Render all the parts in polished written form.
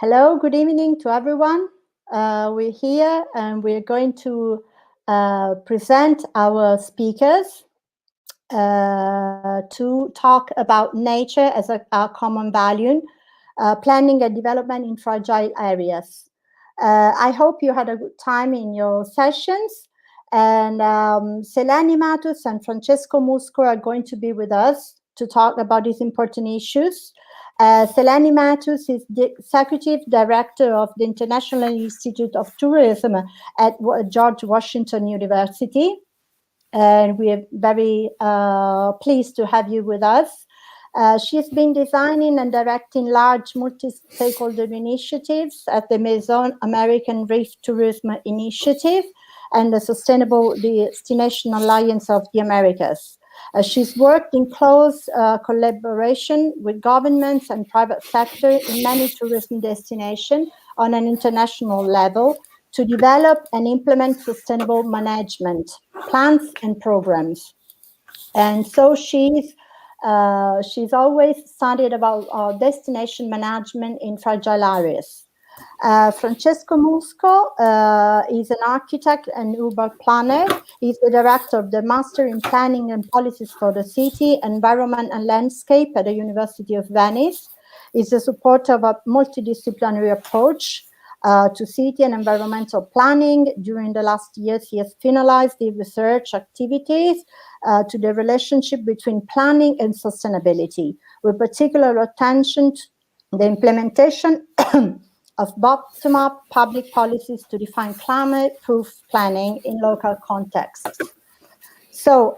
Hello, good evening to everyone. We're here and we're going to present our speakers to talk about nature as a common value, planning and development in fragile areas. I hope you had a good time in your sessions, and Seleni, Matus and Francesco Musco are going to be with us to talk about these important issues. Seleni Matus is the Executive Director of the International Institute of Tourism at George Washington University. And we are very pleased to have you with us. She's been designing and directing large multi-stakeholder initiatives at the Maison American Reef Tourism Initiative and the Sustainable Destination Alliance of the Americas. She's worked in close collaboration with governments and private sector in many tourism destinations on an international level to develop and implement sustainable management plans and programs. And so she's always studied about destination management in fragile areas. Francesco Musco is an architect and urban planner. He's the director of the Master in Planning and Policies for the City, Environment and Landscape at the University of Venice. He's a supporter of a multidisciplinary approach to city and environmental planning. During the last years, he has finalized the research activities to the relationship between planning and sustainability, with particular attention to the implementation of bottom-up public policies to define climate-proof planning in local contexts. So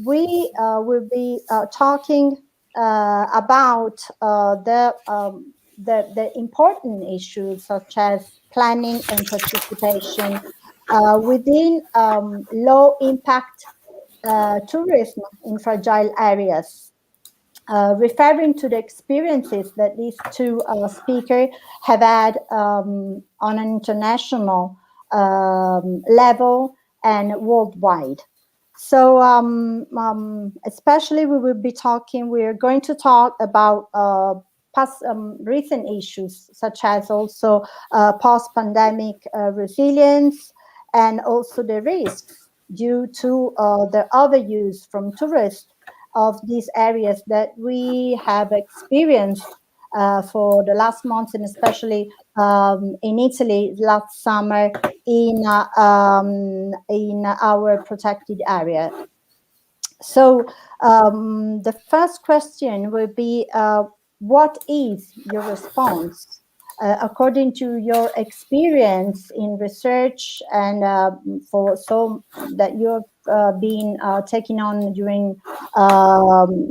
we will be talking about the important issues such as planning and participation within low-impact tourism in fragile areas. Referring to the experiences that these two speakers have had on an international level and worldwide. So especially we're going to talk about recent issues such as also post-pandemic resilience and also the risks due to the overuse from tourists of these areas that we have experienced for the last months, and especially in Italy last summer in our protected area. So the first question will be, what is your response according to your experience in research and for so that you've been taking on during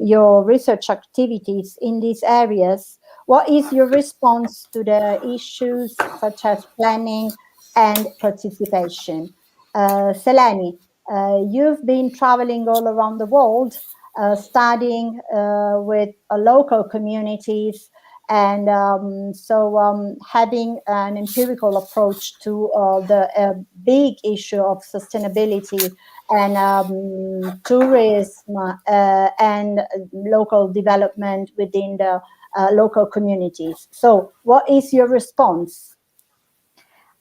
your research activities in these areas? What is your response to the issues such as planning and participation? Seleni, you've been traveling all around the world, studying with local communities, and having an empirical approach to the big issue of sustainability and tourism and local development within the local communities. So what is your response?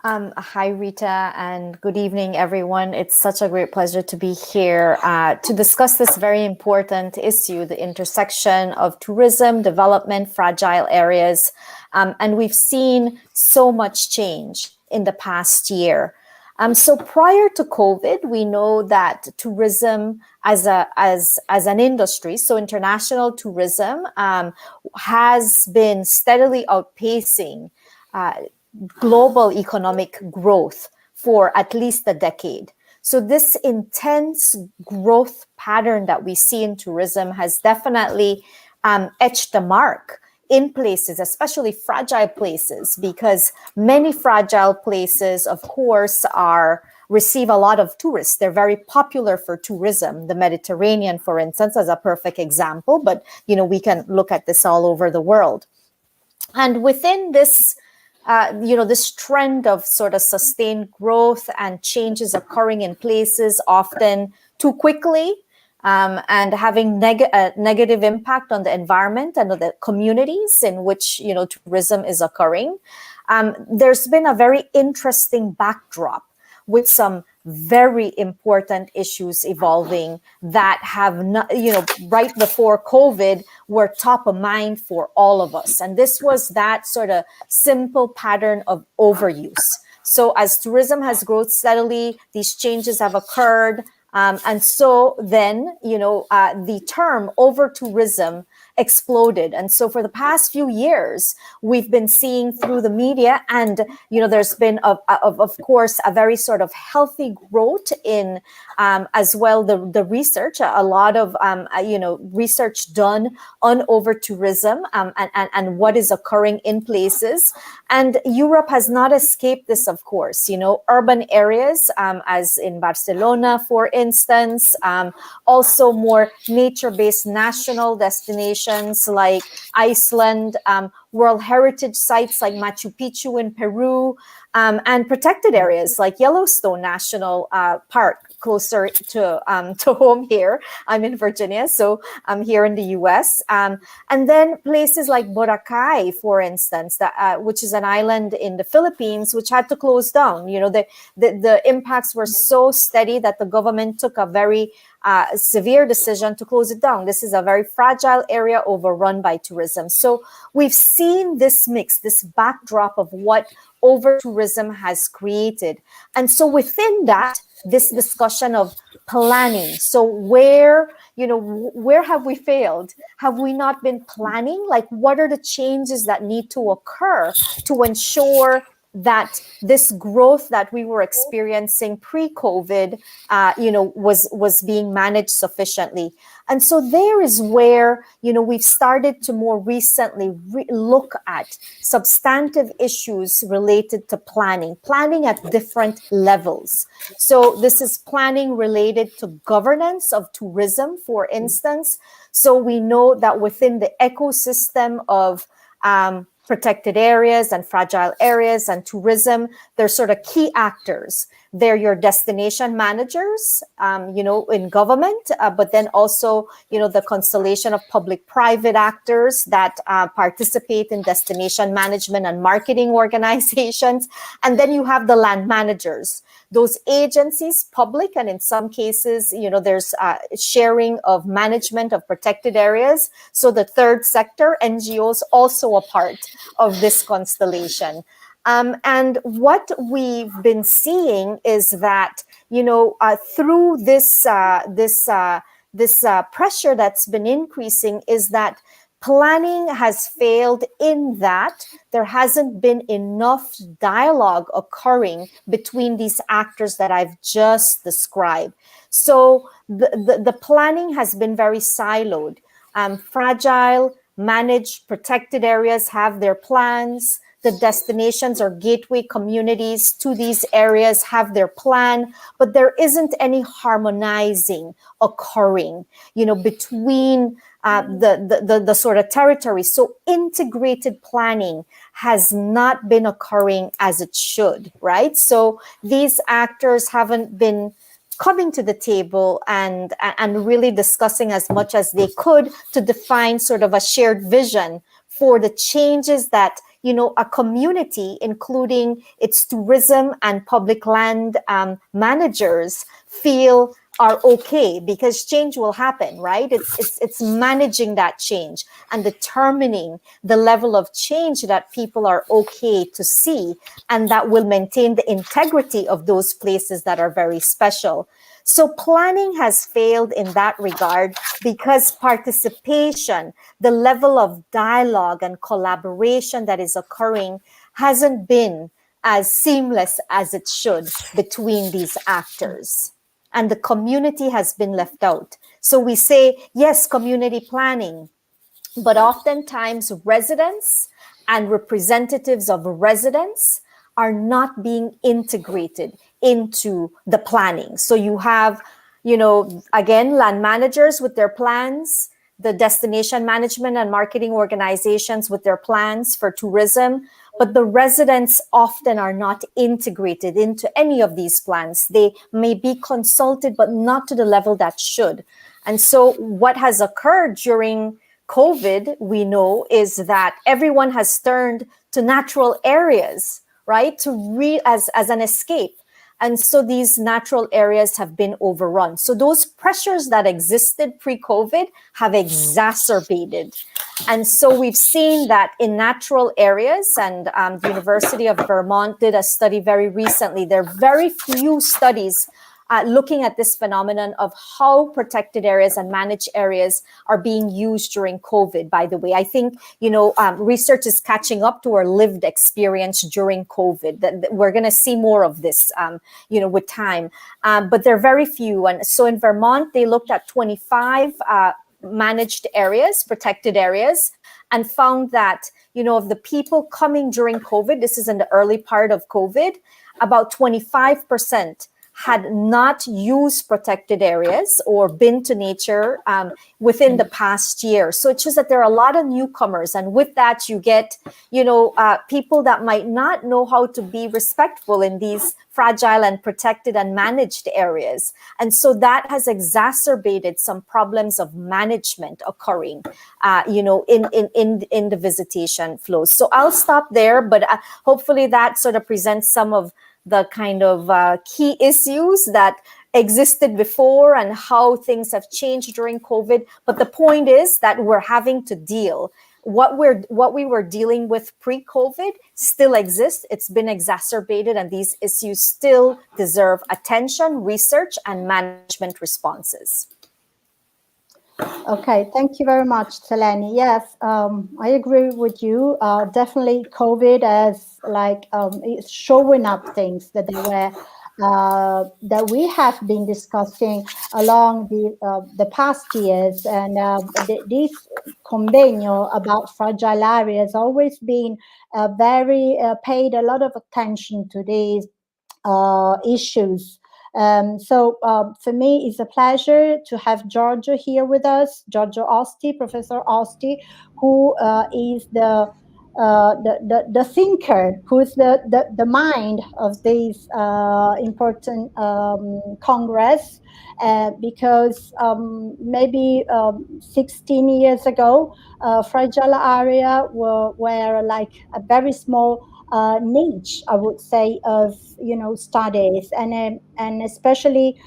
Hi, Rita, and good evening, everyone. It's such a great pleasure to be here to discuss this very important issue, the intersection of tourism, development, fragile areas. And we've seen so much change in the past year. So prior to COVID, we know that tourism as an industry, so international tourism, has been steadily outpacing global economic growth for at least a decade. So this intense growth pattern that we see in tourism has definitely etched a mark in places, especially fragile places, because many fragile places, of course, receive a lot of tourists. They're very popular for tourism. The Mediterranean, for instance, is a perfect example, but we can look at this all over the world. And within this this trend of sort of sustained growth and changes occurring in places often too quickly, and having negative impact on the environment and on the communities in which, tourism is occurring. There's been a very interesting backdrop with some very important issues evolving that have not, right before COVID were top of mind for all of us. And this was that sort of simple pattern of overuse. So as tourism has grown steadily, these changes have occurred. And so then, the term over tourism exploded. And so for the past few years, we've been seeing through the media, and, there's been, of course, a very sort of healthy growth in as well the research, a lot of, research done on over tourism and what is occurring in places. And Europe has not escaped this, of course, urban areas, as in Barcelona, for instance, also more nature-based national destinations like Iceland, World Heritage sites like Machu Picchu in Peru, and protected areas like Yellowstone National Park, closer to home here. I'm in Virginia, so I'm here in the US. And then places like Boracay, for instance, which is an island in the Philippines, which had to close down. The impacts were so steady that the government took a very severe decision to close it down. This is a very fragile area overrun by tourism. So we've seen this mix, this backdrop of what over tourism has created. And so within that, this discussion of planning. So where have we failed? Have we not been planning? Like, what are the changes that need to occur to ensure that this growth that we were experiencing pre-COVID, was being managed sufficiently? And so there is where, we've started to more recently look at substantive issues related to planning at different levels. So this is planning related to governance of tourism, for instance. So we know that within the ecosystem of protected areas and fragile areas and tourism, they're sort of key actors. They're your destination managers, in government, but then also, the constellation of public-private actors that participate in destination management and marketing organizations. And then you have the land managers, those agencies, public, and in some cases, there's sharing of management of protected areas. So the third sector, NGOs, also a part of this constellation. And what we've been seeing is that, through this pressure that's been increasing, is that planning has failed in that there hasn't been enough dialogue occurring between these actors that I've just described. So the planning has been very siloed. Fragile, managed, protected areas have their plans. The destinations or gateway communities to these areas have their plan, but there isn't any harmonizing occurring, between the sort of territory. So integrated planning has not been occurring as it should, right? So these actors haven't been coming to the table and really discussing as much as they could to define sort of a shared vision for the changes that, a community, including its tourism and public land managers, feel are okay, because change will happen, right? It's managing that change and determining the level of change that people are okay to see, and that will maintain the integrity of those places that are very special. So planning has failed in that regard because participation, the level of dialogue and collaboration that is occurring, hasn't been as seamless as it should between these actors. And the community has been left out. So we say, yes, community planning, but oftentimes residents and representatives of residents are not being integrated into the planning. So you have, again, land managers with their plans, the destination management and marketing organizations with their plans for tourism, but the residents often are not integrated into any of these plans. They may be consulted, but not to the level that should. And so what has occurred during COVID, we know, is that everyone has turned to natural areas, right, as an escape. And so these natural areas have been overrun. So those pressures that existed pre-COVID have exacerbated. And so we've seen that in natural areas, and the University of Vermont did a study very recently. There are very few studies looking at this phenomenon of how protected areas and managed areas are being used during COVID, by the way. I think, research is catching up to our lived experience during COVID. That we're going to see more of this, with time. But there are very few. And so in Vermont, they looked at 25 managed areas, protected areas, and found that, of the people coming during COVID, this is in the early part of COVID, about 25% had not used protected areas or been to nature within the past year. So it shows that there are a lot of newcomers. And with that, you get, people that might not know how to be respectful in these fragile and protected and managed areas. And so that has exacerbated some problems of management occurring, in the visitation flows. So I'll stop there, but hopefully that sort of presents some of the kind of key issues that existed before and how things have changed during COVID. But the point is that we're having to deal. What we were dealing with pre-COVID still exists. It's been exacerbated, and these issues still deserve attention, research, and management responses. Okay, thank you very much, Seleni. Yes, I agree with you. Definitely, COVID as it's showing up things that they were that we have been discussing along the past years, and this convegno about fragile areas has always been very paid a lot of attention to these issues. So for me, it's a pleasure to have Giorgio here with us, Giorgio Osti, Professor Osti, who is the thinker, who's the mind of this important Congress, because maybe 16 years ago, fragile area were like a very small niche, I would say, of studies, and especially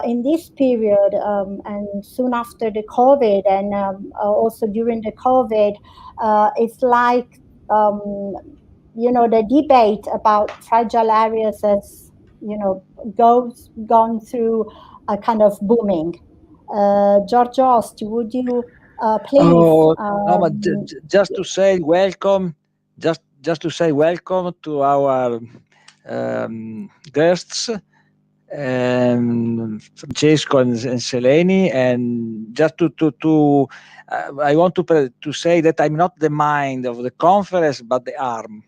in this period, and soon after the COVID, and also during the COVID, it's like the debate about fragile areas has gone through a kind of booming. Giorgio Osti, would you please? No, but just to say welcome, just to say welcome to our guests, Francesco and Seleni, and just to I want to say that I'm not the mind of the conference, but the arm.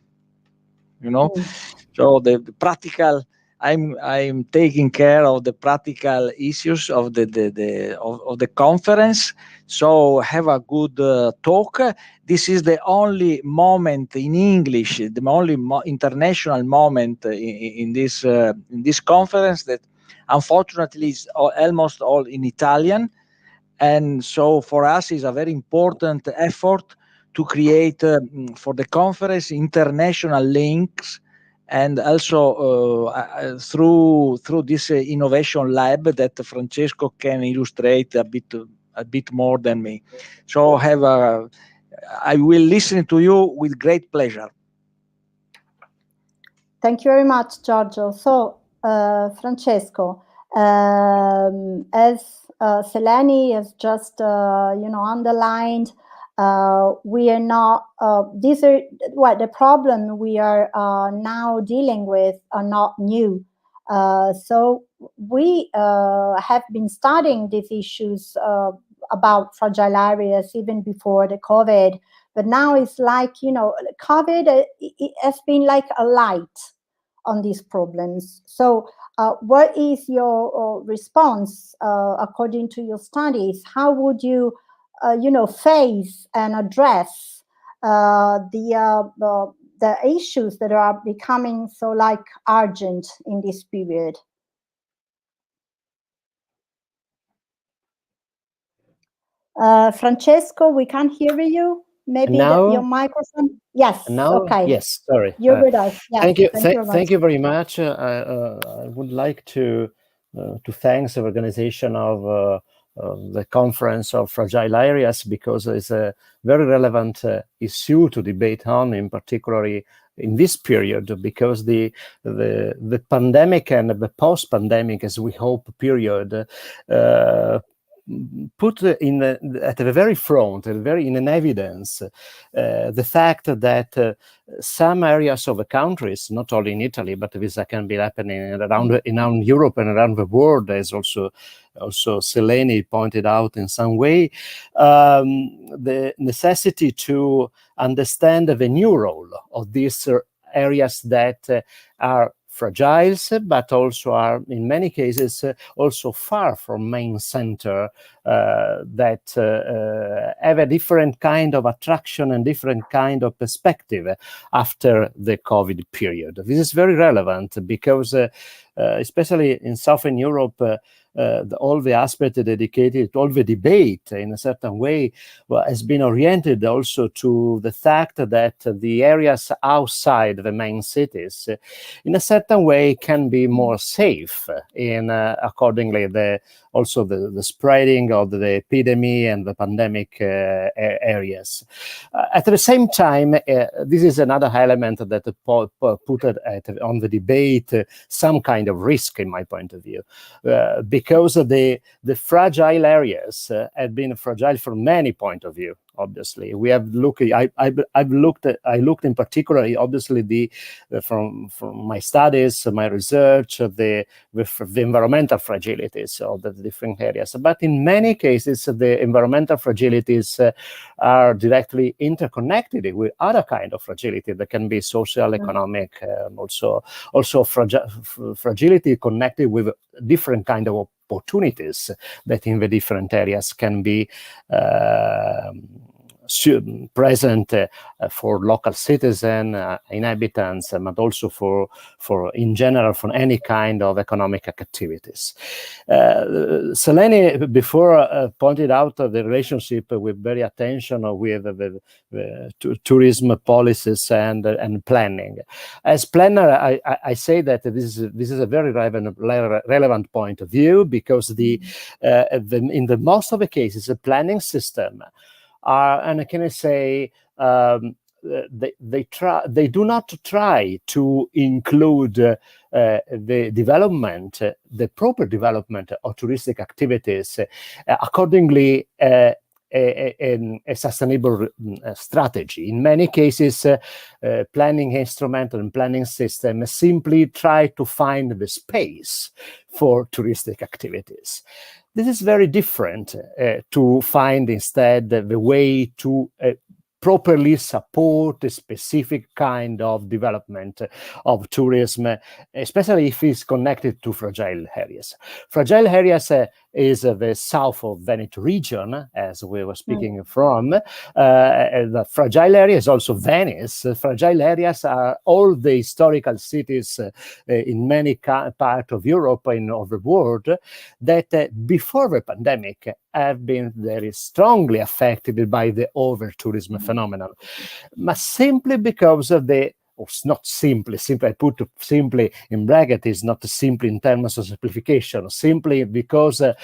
So the practical. I'm taking care of the practical issues of the conference. So have a good talk. This is the only moment in English, the only international moment in this conference that unfortunately is almost all in Italian. And so for us is a very important effort to create for the conference international links, and also through this innovation lab that Francesco can illustrate a bit more than me. So I will listen to you with great pleasure. Thank you very much, Giorgio. So, Francesco, as Seleni has just underlined, we are not. These are the problem we are now dealing with are not new. So we have been studying these issues about fragile areas even before the COVID. But now it's like, COVID it has been like a light on these problems. So what is your response according to your studies? How would you, face and address the issues that are becoming so urgent in this period? Francesco, we can't hear you. Maybe your microphone. Yes. Now? Okay. Yes. Sorry. You're with us. Yes. Thank you. Thank you very much. I would like to thank the organization of the conference of fragile areas, because it's a very relevant issue to debate on, in particularly in this period, because the pandemic and the post-pandemic, as we hope, period put at the very front, in evidence, the fact that some areas of the countries, not only in Italy, but this can be happening around Europe and around the world, as also Seleni pointed out in some way, the necessity to understand the new role of these areas that are fragile, but also are in many cases also far from main center, that have a different kind of attraction and different kind of perspective after the COVID period. This is very relevant because especially in Southern Europe, all the aspects dedicated, all the debate in a certain way has been oriented also to the fact that the areas outside the main cities in a certain way can be more safe in accordingly the spreading of the epidemic and the pandemic areas. At the same time, this is another element that put on the debate some kind of risk, in my point of view, because the fragile areas have been fragile from many point of view. Obviously, we have looked. I looked in particular, obviously, from my studies, my research, the environmental fragilities of the different areas. But in many cases, the environmental fragilities are directly interconnected with other kind of fragility that can be social, economic, also fragility connected with different kind of opportunities that in the different areas can be present for local citizen, inhabitants, but also for in general for any kind of economic activities. Seleni before pointed out the relationship with very attention with the tourism policies and planning. As planner, I say that this is a very relevant point of view, because in the most of the cases, the planning system are, and can I say, they do not try to include the development, the proper development of touristic activities, accordingly a sustainable strategy. In many cases, planning instrument and planning system simply try to find the space for touristic activities. This is very different to find instead the way to properly support a specific kind of development of tourism, especially if it's connected to fragile areas. Fragile areas is the south of Veneto region, as we were speaking from. The fragile area is also Venice. Fragile areas are all the historical cities in many parts of Europe and of the world that before the pandemic have been very strongly affected by the over-tourism phenomenon, but simply because of not simply, I put simply in bracket, is not simply in terms of simplification, simply because if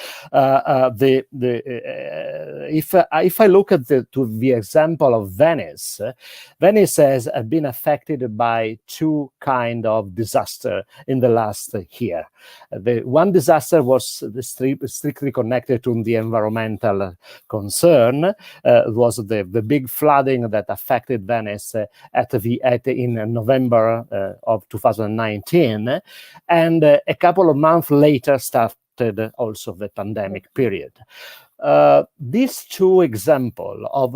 I look at the example of Venice, Venice has been affected by two kind of disaster in the last year. The one disaster was strictly connected to the environmental concern. It was the big flooding that affected Venice in November of 2019, and a couple of months later started also the pandemic period. These two examples of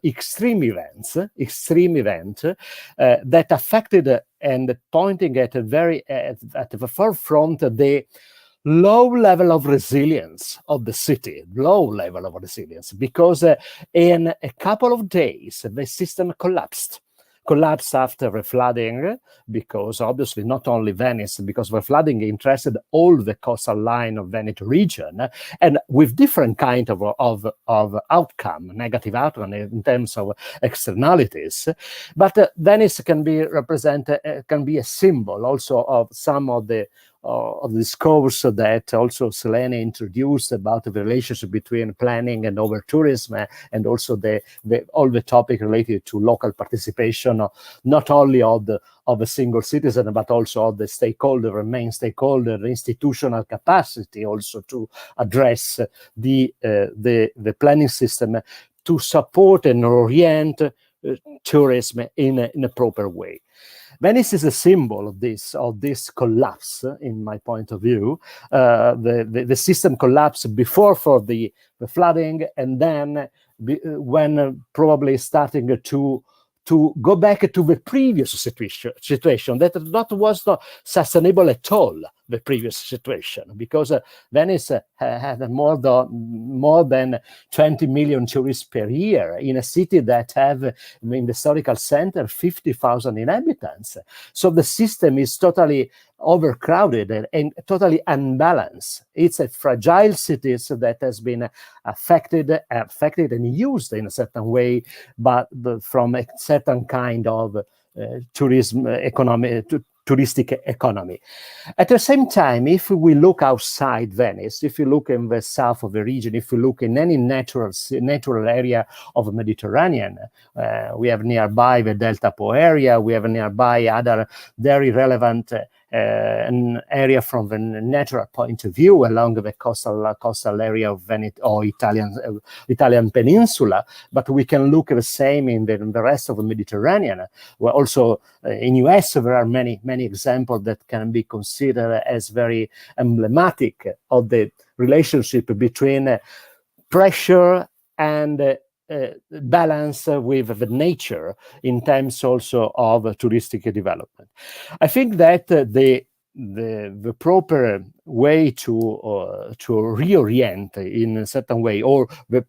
extreme event that affected and pointing at the forefront the low level of resilience of the city, because in a couple of days the system collapsed. collapsed after the flooding, because obviously not only Venice, because the flooding interested all the coastal line of Veneto region, and with different kind of outcome, negative outcome in terms of externalities. But Venice can be represented, can be a symbol also of some of the discourse that also Seleni introduced about the relationship between planning and over tourism, and also all the topic related to local participation, not only of a single citizen, but also of the stakeholder, the main stakeholder, the institutional capacity also to address the planning system to support and orient tourism in a proper way. Venice is a symbol of this collapse, in my point of view. The system collapsed before for the flooding, and then when probably starting to go back to the previous situation that was not sustainable at all, the previous situation, because Venice had more than 20 million tourists per year in a city that have, in the historical center, 50,000 inhabitants. So the system is totally overcrowded and totally unbalanced. It's a fragile city that has been affected and used in a certain way, but from a certain kind of tourism economy, touristic economy. At the same time, if we look outside Venice, if you look in the south of the region, if you look in any natural area of the Mediterranean, we have nearby the Delta Po area, we have nearby other very relevant an area from the natural point of view along the coastal area of Venice or Italian peninsula, but we can look at the same in the rest of the Mediterranean. Where also in US there are many examples that can be considered as very emblematic of the relationship between pressure and balance with the nature in terms also of touristic development. I think that the proper way to reorient in a certain way, or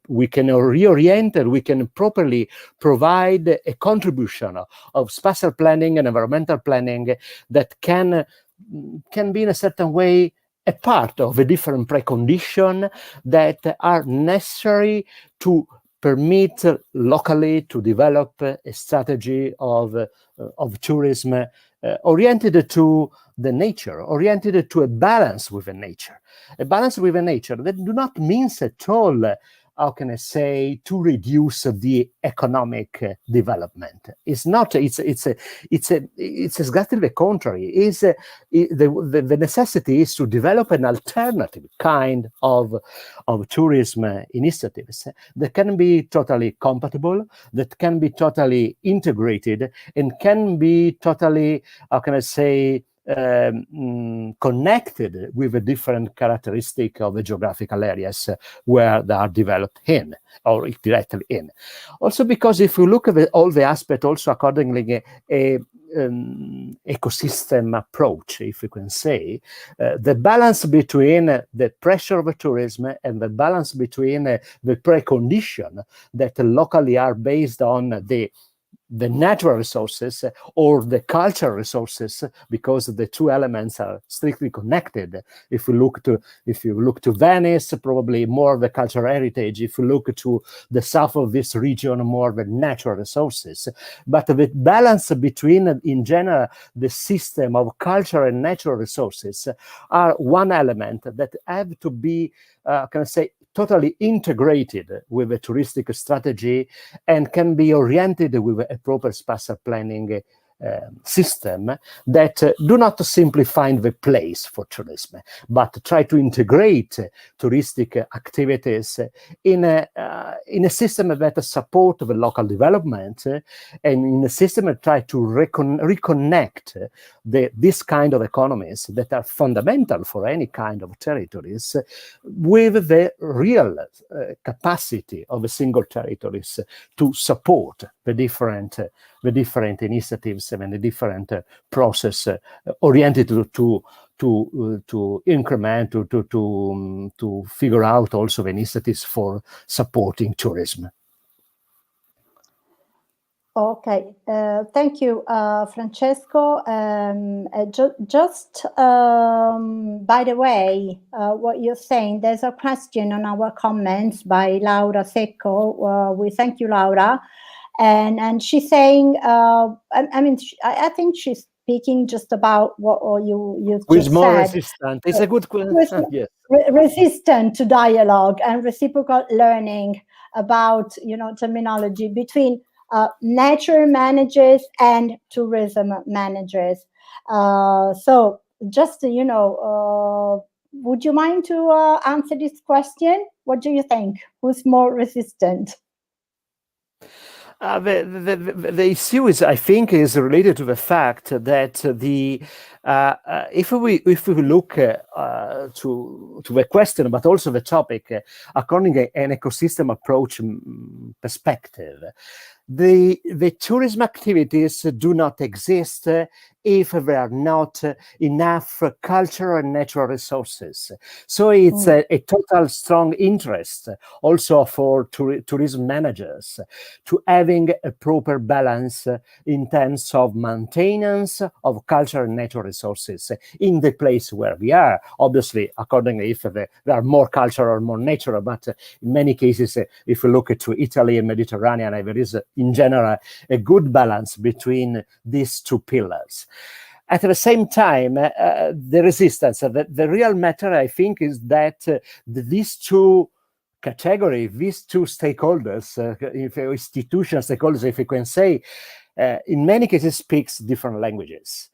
we can reorient and we can properly provide a contribution of spatial planning and environmental planning that can be in a certain way a part of a different precondition that are necessary to permit locally to develop a strategy of tourism oriented to the nature, oriented to a balance with the nature. A balance with the nature that do not mean at all, how can I say, to reduce the economic development. It's not. It's exactly the contrary. The necessity is to develop an alternative kind of tourism initiatives that can be totally compatible, that can be totally integrated, and can be totally, how can I say, connected with the different characteristic of the geographical areas where they are developed in or directly in. Also because if you look at all the aspects, also accordingly a ecosystem approach, if you can say, the balance between the pressure of tourism and the balance between the precondition that locally are based on the natural resources or the cultural resources, because the two elements are strictly connected. If you look to Venice, probably more the cultural heritage. If you look to the south of this region, more the natural resources. But the balance between, in general, the system of cultural and natural resources are one element that have to be, can I say, totally integrated with a touristic strategy and can be oriented with a proper spatial planning system that do not simply find the place for tourism, but try to integrate touristic activities in a system that support the local development, and in a system that try to reconnect this kind of economies that are fundamental for any kind of territories with the real capacity of a single territories to support the different initiatives and the different process oriented to increment, to figure out also the initiatives for supporting tourism. Okay, thank you, Francesco. Just by the way, what you're saying, there's a question on our comments by Laura Secco. We thank you, Laura. And she's saying, I think she's speaking just about what you Who is just more said. resistant? It's a good question. Yes. Resistant to dialogue and reciprocal learning about, terminology between nature managers and tourism managers. So just, would you mind to answer this question? What do you think? Who's more resistant? The issue is, I think, is related to the fact that if we look to the question, but also the topic, according to an ecosystem approach perspective, the tourism activities do not exist if there are not enough cultural and natural resources. So it's a total strong interest also for tourism managers to having a proper balance in terms of maintenance of cultural and natural resources in the place where we are. Obviously, accordingly, if there are more cultural or more natural, but in many cases, if we look at Italy and Mediterranean, there is in general a good balance between these two pillars. At the same time, the resistance, the real matter, I think, is that these two categories, these two stakeholders, institutional stakeholders, if you can say, in many cases speak different languages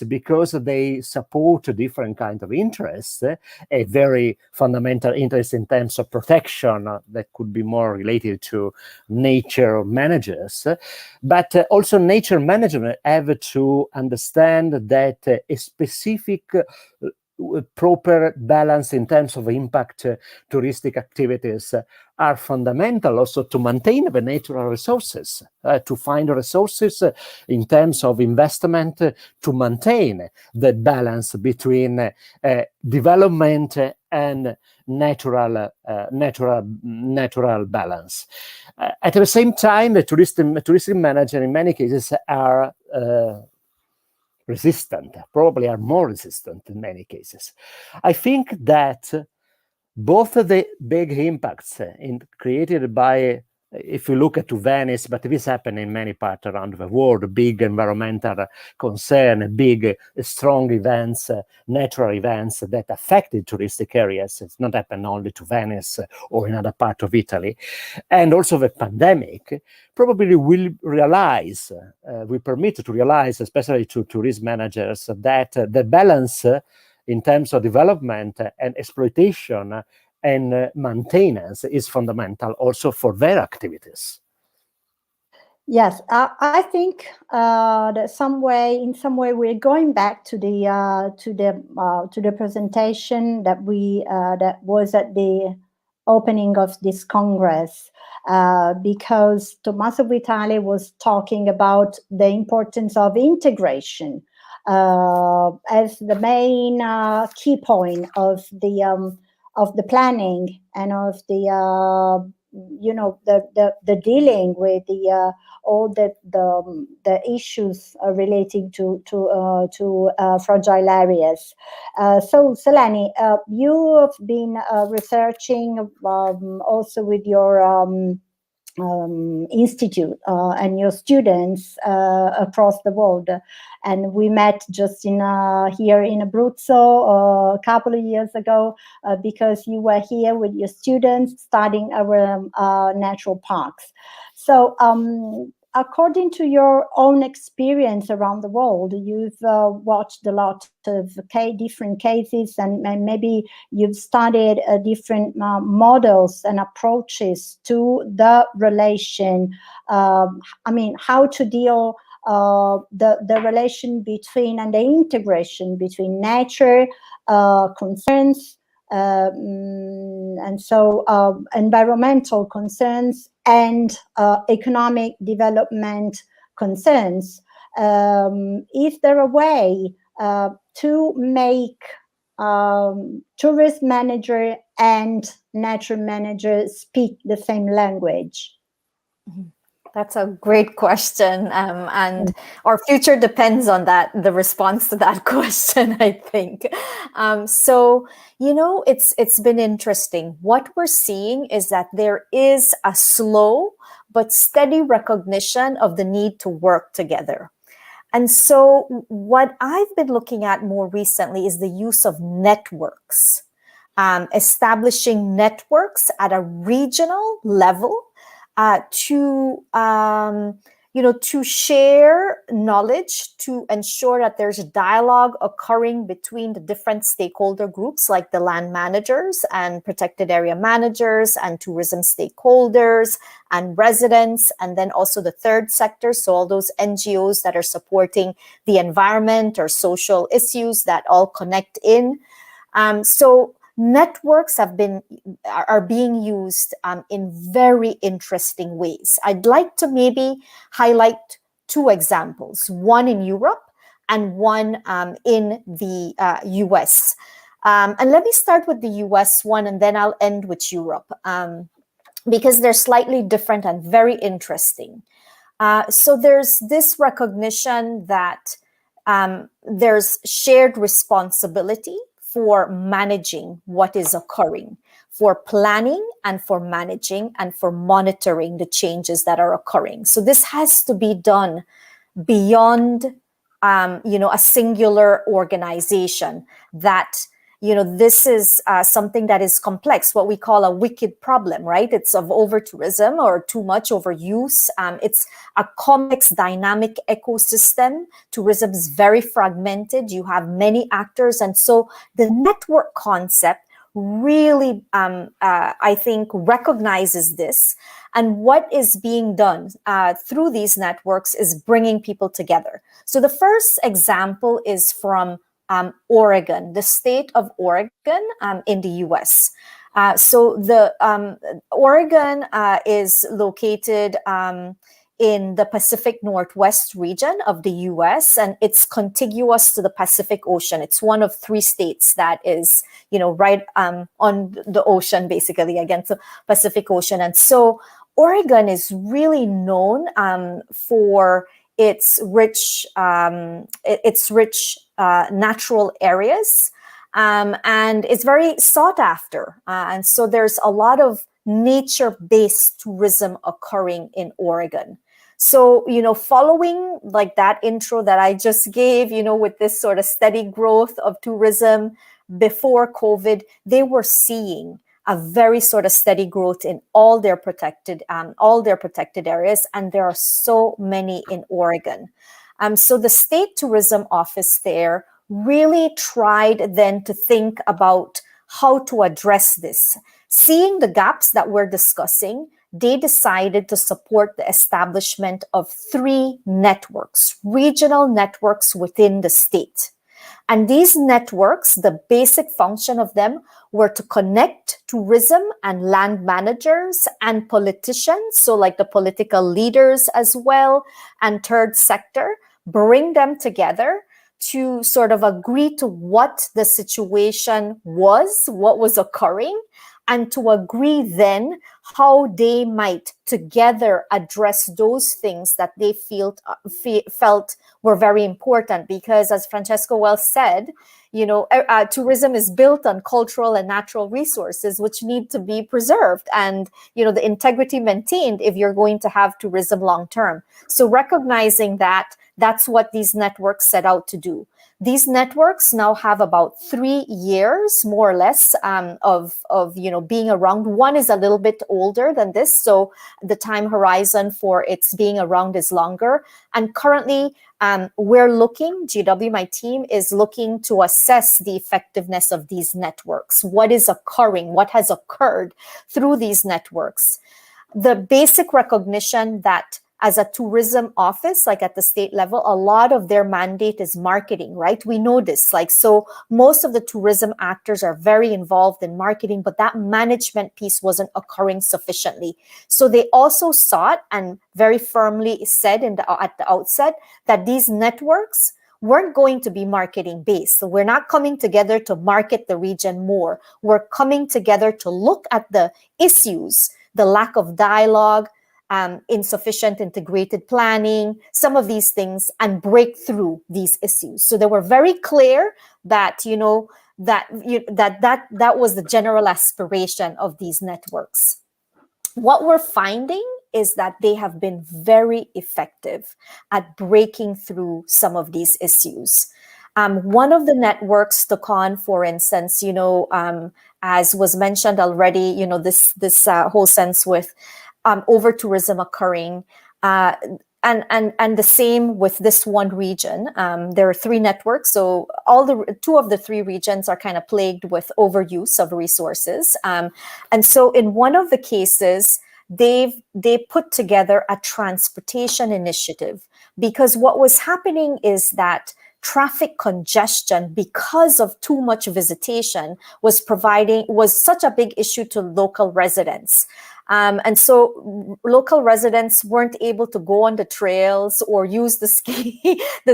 because they support different kinds of interests, a very fundamental interest in terms of protection that could be more related to nature managers, but also nature management have to understand that a specific proper balance in terms of impact touristic activities are fundamental also to maintain the natural resources, to find resources in terms of investment to maintain the balance between development and natural balance. At the same time, the tourism manager in many cases are resistant, probably are more resistant in many cases. I think that both of the big impacts created by, if you look at Venice, but this happened in many parts around the world, big environmental concern, big strong events, natural events that affected touristic areas. It's not happened only to Venice or in other parts of Italy. And also the pandemic probably will realize, will permit to realize, especially to tourism managers, that the balance in terms of development and exploitation and maintenance is fundamental also for their activities. Yes, I think that in some way, we're going back to the presentation that that was at the opening of this Congress, because Tommaso Vitale was talking about the importance of integration as the main key point of the planning and of the the dealing with all the issues relating to fragile areas. So Seleni, you have been researching also with your institute and your students across the world, and we met just here in Abruzzo a couple of years ago because you were here with your students studying our natural parks. So according to your own experience around the world, you've watched a lot of different cases, and maybe you've studied different models and approaches to the relation. How to deal the relation between and the integration between nature concerns and so environmental concerns and economic development concerns. Is there a way to make tourist manager and nature manager speak the same language? That's a great question. And our future depends on that, the response to that question, I think. So, it's been interesting. What we're seeing is that there is a slow but steady recognition of the need to work together. And so what I've been looking at more recently is the use of networks, establishing networks at a regional level to share knowledge, to ensure that there's a dialogue occurring between the different stakeholder groups, like the land managers and protected area managers and tourism stakeholders and residents, and then also the third sector, so all those NGOs that are supporting the environment or social issues that all connect in. So networks are being used in very interesting ways. I'd like to maybe highlight two examples, one in Europe and one in the US. And let me start with the US one, and then I'll end with Europe, because they're slightly different and very interesting. So there's this recognition that there's shared responsibility for managing what is occurring, for planning and for managing and for monitoring the changes that are occurring. So this has to be done beyond, a singular organization. That, this is something that is complex, what we call a wicked problem, right? It's of over-tourism or too much overuse. It's a complex, dynamic ecosystem. Tourism is very fragmented. You have many actors. And so the network concept really, I think, recognizes this. And what is being done through these networks is bringing people together. So the first example is from Oregon, the state of Oregon in the US. So the Oregon is located in the Pacific Northwest region of the US, and it's contiguous to the Pacific Ocean. It's one of 3 states that is, right on the ocean, basically, against the Pacific Ocean. And so Oregon is really known for its rich natural areas, and it's very sought after. And so there's a lot of nature-based tourism occurring in Oregon. So, following like that intro that I just gave, with this sort of steady growth of tourism before COVID, they were seeing a very sort of steady growth in all their protected areas, and there are so many in Oregon. So the state tourism office there really tried then to think about how to address this. Seeing the gaps that we're discussing, they decided to support the establishment of 3 networks, regional networks within the state. And these networks, the basic function of them were to connect tourism and land managers and politicians, so like the political leaders as well, and third sector, bring them together to sort of agree to what the situation was, what was occurring, and to agree then how they might together address those things that they felt were very important. Because as Francesco well said, tourism is built on cultural and natural resources which need to be preserved and, the integrity maintained if you're going to have tourism long term. So recognizing that, that's what these networks set out to do. These networks now have about 3 years, more or less, of being around. One is a little bit older than this, so the time horizon for its being around is longer. And currently, we're looking, GW, my team, is looking to assess the effectiveness of these networks. What is occurring? What has occurred through these networks? The basic recognition that as a tourism office, like at the state level, a lot of their mandate is marketing, right? We know this, so most of the tourism actors are very involved in marketing, but that management piece wasn't occurring sufficiently. So they also sought and very firmly said at the outset that these networks weren't going to be marketing based. So we're not coming together to market the region more. We're coming together to look at the issues, the lack of dialogue, insufficient integrated planning, some of these things, and break through these issues. So they were very clear that, that was the general aspiration of these networks. What we're finding is that they have been very effective at breaking through some of these issues. One of the networks took on, for instance, as was mentioned already, this whole sense with over tourism occurring, and the same with this one region. There are 3 networks, so 2 of the 3 regions are kind of plagued with overuse of resources. And so in one of the cases, they put together a transportation initiative, because what was happening is that traffic congestion, because of too much visitation, was such a big issue to local residents. And so local residents weren't able to go on the trails or use the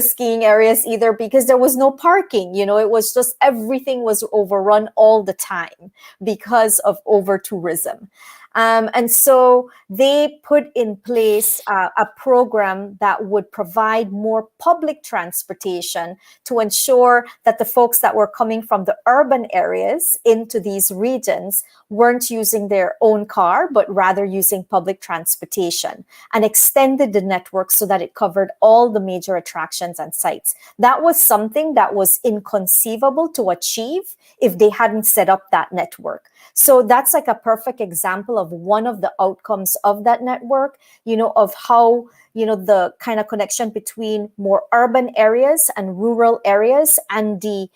skiing areas either, because there was no parking. It was just, everything was overrun all the time because of over tourism. And so they put in place a program that would provide more public transportation to ensure that the folks that were coming from the urban areas into these regions weren't using their own car, but rather using public transportation, and extended the network so that it covered all the major attractions and sites. That was something that was inconceivable to achieve if they hadn't set up that network. So that's like a perfect example of one of the outcomes of that network, of how, the kind of connection between more urban areas and rural areas, and the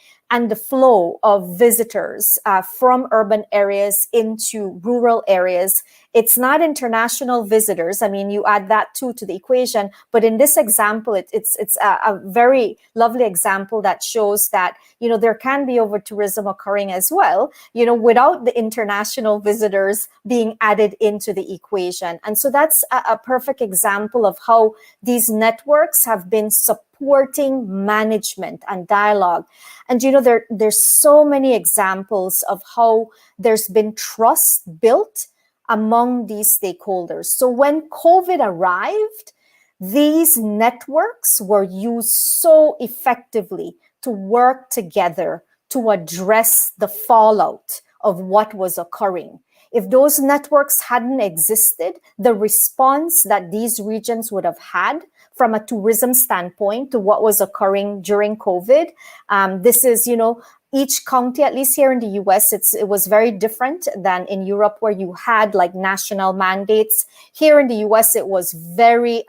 flow of visitors from urban areas into rural areas. It's not international visitors. I mean, you add that too to the equation. But in this example, it's a very lovely example that shows that, there can be over tourism occurring as well, without the international visitors being added into the equation. And so that's a perfect example of how these networks have been supporting management and dialogue. And there's so many examples of how there's been trust built among these stakeholders. So when COVID arrived, these networks were used so effectively to work together to address the fallout of what was occurring. If those networks hadn't existed, the response that these regions would have had from a tourism standpoint to what was occurring during COVID, this is, each county, at least here in the US, it was very different than in Europe, where you had like national mandates. Here in the US, it was very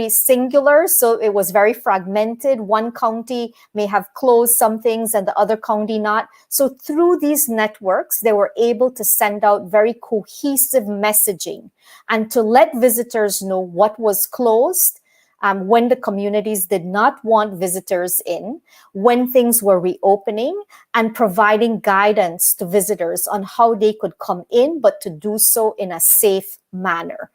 singular. So it was very fragmented. One county may have closed some things and the other county not. So through these networks, they were able to send out very cohesive messaging and to let visitors know what was closed, when the communities did not want visitors in, when things were reopening, and providing guidance to visitors on how they could come in, but to do so in a safe manner.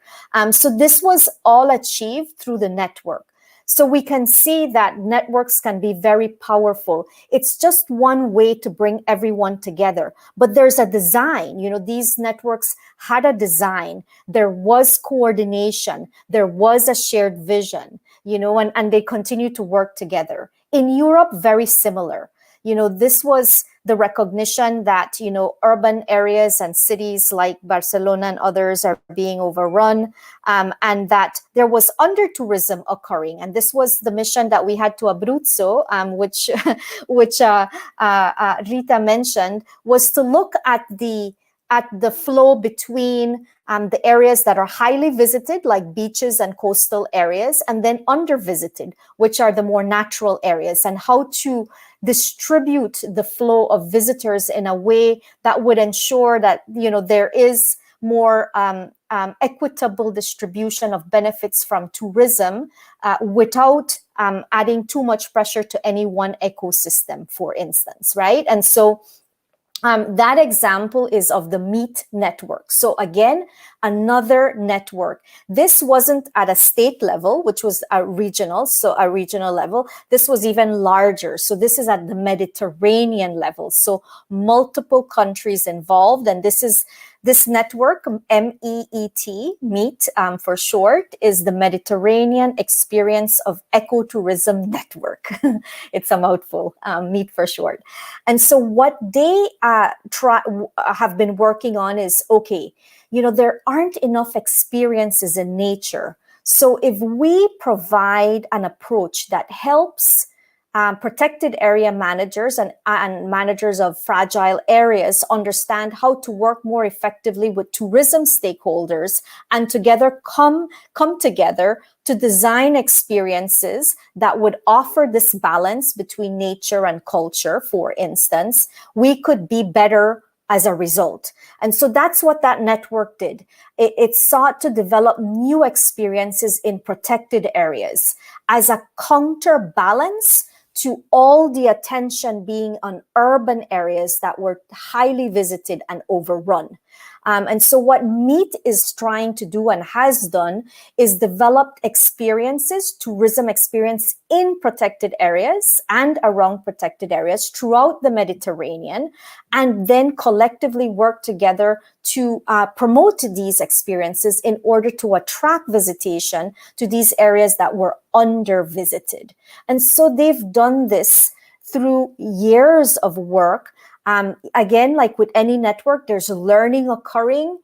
So this was all achieved through the network. So we can see that networks can be very powerful. It's just one way to bring everyone together, but there's a design. These networks had a design. There was coordination. There was a shared vision, and they continue to work together. In Europe, very similar. This was the recognition that, urban areas and cities like Barcelona and others are being overrun, and that there was under-tourism occurring. And this was the mission that we had to Abruzzo, which Rita mentioned, was to look at the flow between the areas that are highly visited, like beaches and coastal areas, and then under-visited, which are the more natural areas, and how to distribute the flow of visitors in a way that would ensure that, there is more equitable distribution of benefits from tourism without adding too much pressure to any one ecosystem, for instance, right? And so That example is of the MEET network. So again, another network. This wasn't at a state level, which was a regional level. This was even larger. So this is at the Mediterranean level. So multiple countries involved. And this network, MEET, MEET for short, is the Mediterranean Experience of Ecotourism Network. It's a mouthful, MEET for short. And so what they have been working on is, okay, there aren't enough experiences in nature. So if we provide an approach that helps protected area managers and managers of fragile areas understand how to work more effectively with tourism stakeholders and together come together to design experiences that would offer this balance between nature and culture, for instance, we could be better as a result. And so that's what that network did. It sought to develop new experiences in protected areas as a counterbalance to all the attention being on urban areas that were highly visited and overrun. And so what MEET is trying to do and has done is develop experiences, tourism experience in protected areas and around protected areas throughout the Mediterranean, and then collectively work together to promote these experiences in order to attract visitation to these areas that were under-visited. And so they've done this through years of work. Again, like with any network, there's learning occurring.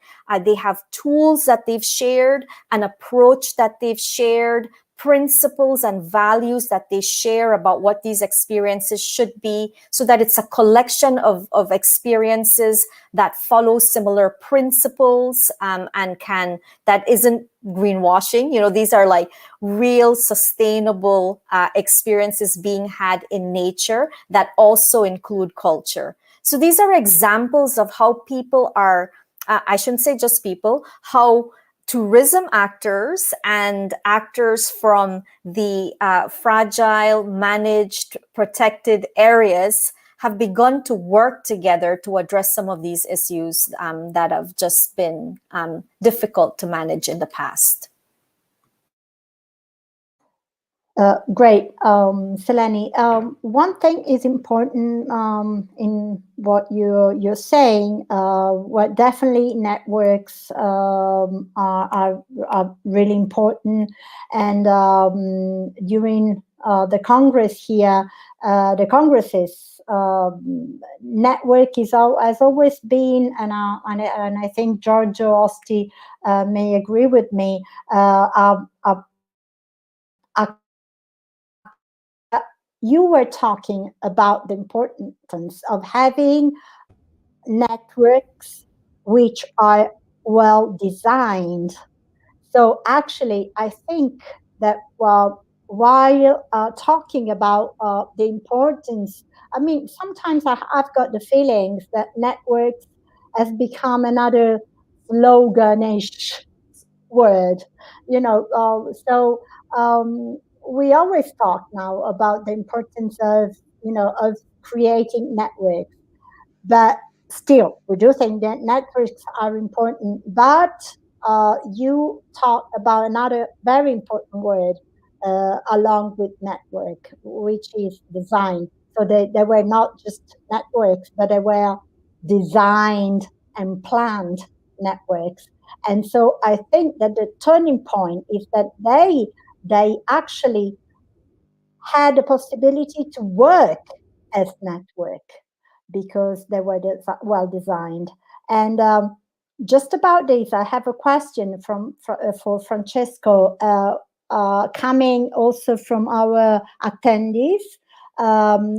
They have tools that they've shared, an approach that they've shared, principles and values that they share about what these experiences should be, so that it's a collection of experiences that follow similar principles and that isn't greenwashing. These are like real sustainable experiences being had in nature that also include culture. So these are examples of how people are, I shouldn't say just people, how tourism actors and actors from the fragile, managed, protected areas have begun to work together to address some of these issues that have just been difficult to manage in the past. Great, Seleni. One thing is important in what you're saying. What definitely networks are really important, and during the Congress here, the Congresses network has always been, and I think Giorgio, Osti may agree with me. You were talking about the importance of having networks which are well designed. So actually, I think that while talking about the importance, I mean, sometimes I've got the feelings that networks has become another sloganish word, we always talk now about the importance of creating networks, but still we do think that networks are important. But you talk about another very important word along with network, which is design. So they were not just networks, but they were designed and planned networks. And so I think that the turning point is that they actually had the possibility to work as network because they were well designed. And just about this, I have a question for Francesco, coming also from our attendees.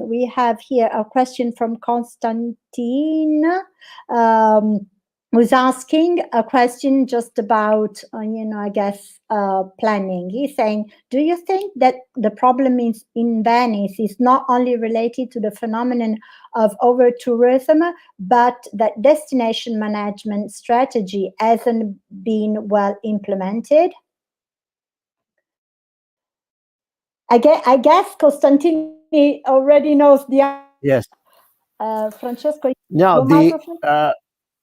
We have here a question from Constantine, who's asking a question just about, I guess, planning. He's saying, do you think that the problem in Venice is not only related to the phenomenon of over-tourism, but that destination management strategy hasn't been well implemented? I guess Constantine already knows the answer. Yes. Francesco, No, your microphone?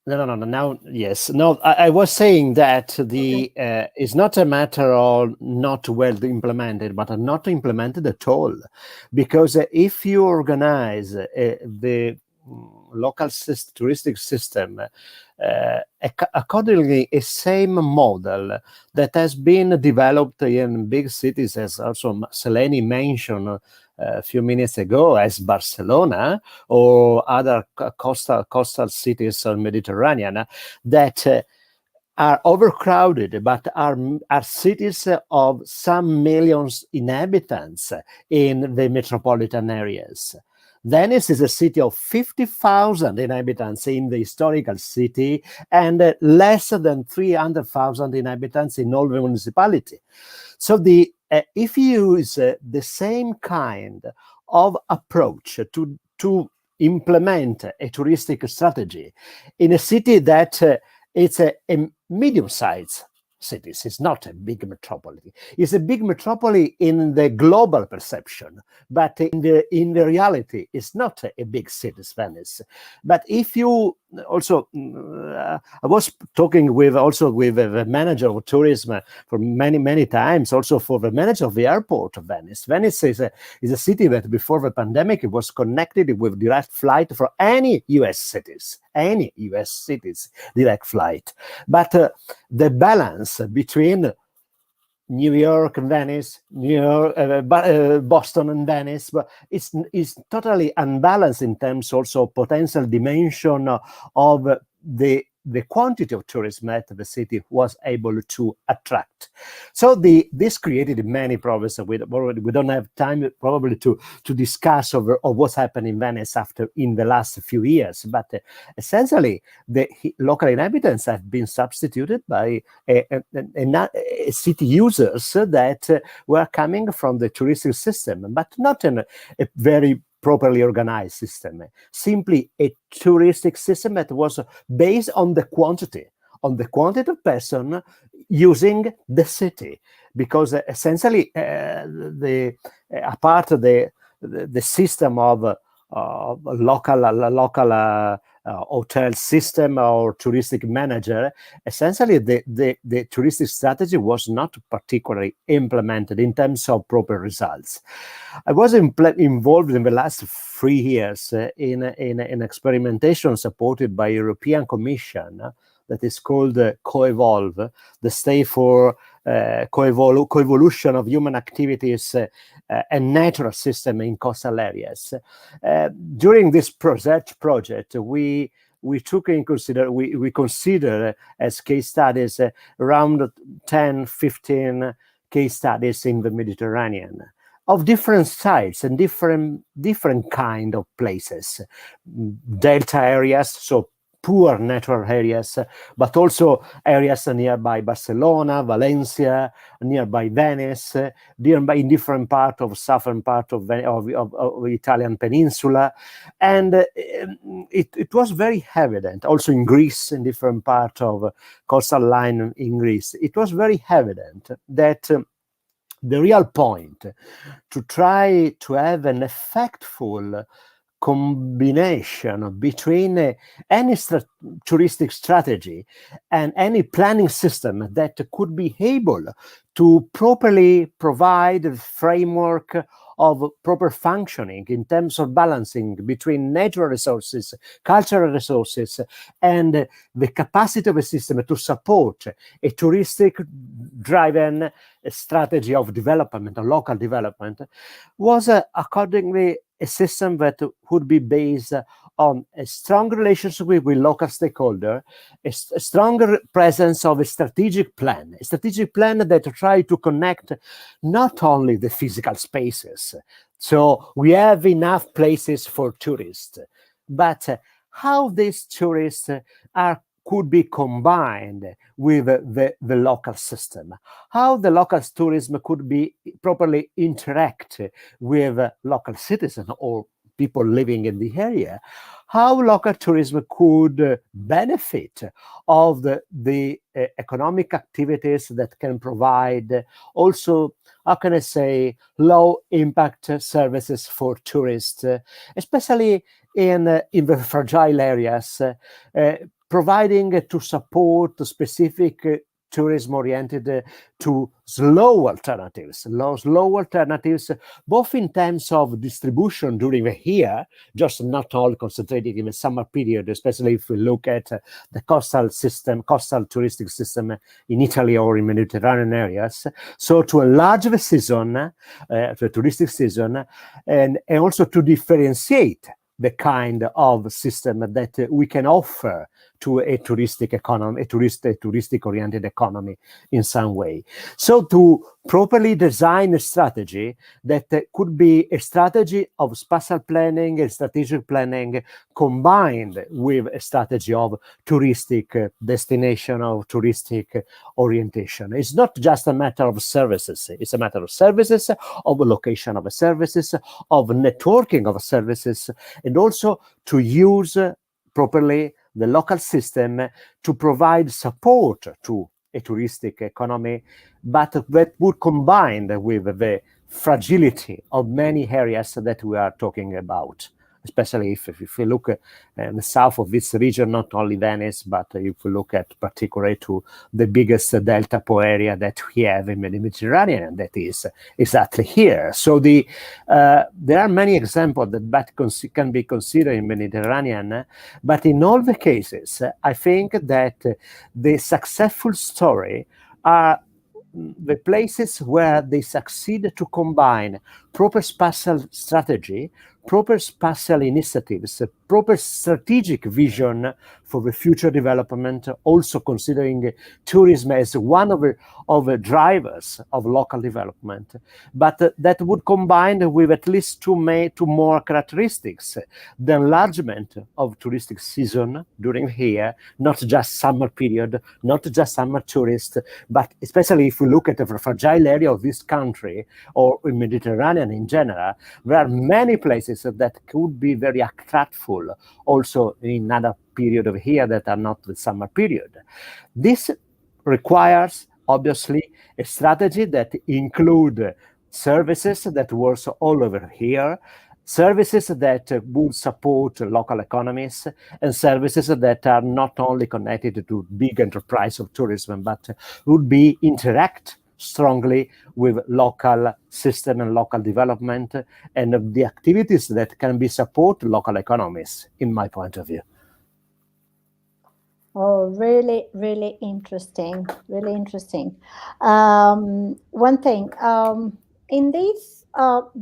no. Now, yes. No, I was saying that it's not a matter of not well implemented, but not implemented at all. Because if you organize the local touristic system accordingly, a same model that has been developed in big cities, as also Seleni mentioned a few minutes ago, as Barcelona or other coastal cities on Mediterranean, that are overcrowded, but are cities of some millions inhabitants in the metropolitan areas. Venice is a city of 50,000 inhabitants in the historical city and less than 300,000 inhabitants in all the municipality. So if you use the same kind of approach to implement a touristic strategy in a city that it's a medium-sized city. It's not a big metropolis. It's a big metropolis in the global perception, but in the reality, it's not a big city, Venice. But if you also, I was talking with the manager of tourism for many times, also for the manager of the airport of Venice. Venice is a city that before the pandemic, it was connected with direct flight for any US cities, direct flight. But the balance between New York and Venice, Boston and Venice, but it's totally unbalanced in terms also of potential dimension of the quantity of tourism that the city was able to attract. So this created many problems. We don't have time probably to discuss of what's happened in Venice in the last few years. But essentially, the local inhabitants have been substituted by city users that were coming from the touristic system, but not in a very properly organized system, simply a touristic system that was based on the quantity of person using the city, because essentially apart the system of local hotel system or touristic manager, essentially the touristic strategy was not particularly implemented in terms of proper results. I was involved in the last 3 years in experimentation supported by European Commission that is called Co-Evolve, the stay for co-evolution of human activities and natural system in coastal areas. During this project, we took in we consider as case studies around 10-15 case studies in the Mediterranean of different sites and different kind of places, delta areas, so poor natural areas, but also areas nearby Barcelona, Valencia, nearby Venice, nearby in different part of southern part of Italian peninsula. And it was very evident, also in Greece, in different part of coastal line in Greece, it was very evident that the real point to try to have an effectful combination between any touristic strategy and any planning system that could be able to properly provide a framework of proper functioning in terms of balancing between natural resources, cultural resources, and the capacity of a system to support a touristic driven strategy of development, of local development, was accordingly a system that would be based on a strong relationship with local stakeholders, a stronger presence of a strategic plan that try to connect not only the physical spaces, so we have enough places for tourists, but how these tourists could be combined with the local system, how the local tourism could be properly interact with local citizens or people living in the area, how local tourism could benefit of the economic activities that can provide also, how can I say, low impact services for tourists, especially in the fragile areas, providing to support specific tourism-oriented to slow alternatives, both in terms of distribution during the year, just not all concentrated in the summer period, especially if we look at the coastal touristic system in Italy or in Mediterranean areas. So to enlarge the season, the touristic season, and also to differentiate the kind of system that we can offer to a touristic economy, a touristic-oriented economy in some way. So to properly design a strategy that could be a strategy of spatial planning and strategic planning combined with a strategy of touristic destination, of touristic orientation. It's not just a matter of services. It's a matter of services, of location of services, of networking of services, and also to use properly the local system to provide support to a touristic economy, but that would combine with the fragility of many areas that we are talking about, especially if you look in the south of this region, not only Venice, but if we look at particularly to the biggest Delta Po area that we have in the Mediterranean, that is exactly here. So there are many examples that can be considered in the Mediterranean, but in all the cases, I think that the successful story are the places where they succeed to combine proper spatial strategy, proper spatial initiatives, proper strategic vision for the future development, also considering tourism as one of the drivers of local development, but that would combine with at least two more characteristics: the enlargement of touristic season during the year, not just summer period, not just summer tourists, but especially if we look at the fragile area of this country or in Mediterranean in general, there are many places that could be very attractful also in another period of year that are not the summer period. This requires obviously a strategy that include services that works all over here, services that would support local economies, and services that are not only connected to big enterprise of tourism, but would be interact strongly with local system and local development and the activities that can be support local economies, in my point of view. Oh, really, really interesting. Really interesting. One thing, in this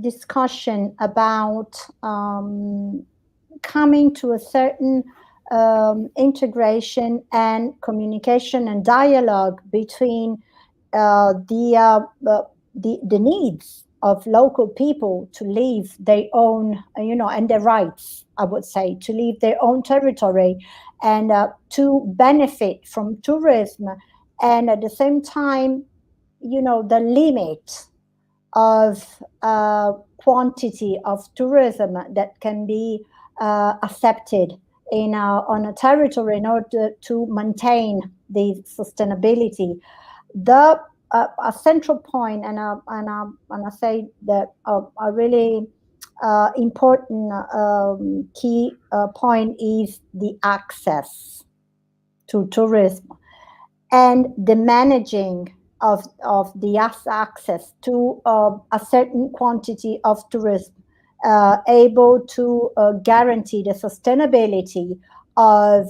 discussion about coming to a certain integration and communication and dialogue between the needs of local people to leave their own, and their rights, I would say, to leave their own territory and to benefit from tourism, and at the same time, the limit of quantity of tourism that can be accepted on a territory in order to maintain the sustainability. A central point, and I say that a really important key point is the access to tourism and the managing of the access to a certain quantity of tourism, able to guarantee the sustainability of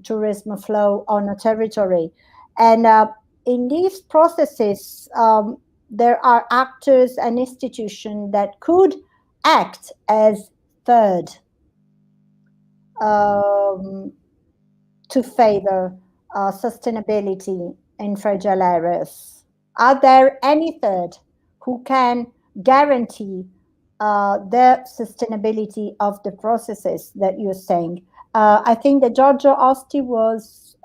tourism flow on a territory. And in these processes, there are actors and institutions that could act as third to favor sustainability in fragile areas. Are there any third who can guarantee the sustainability of the processes that you're saying? I think that Giorgio Osti was...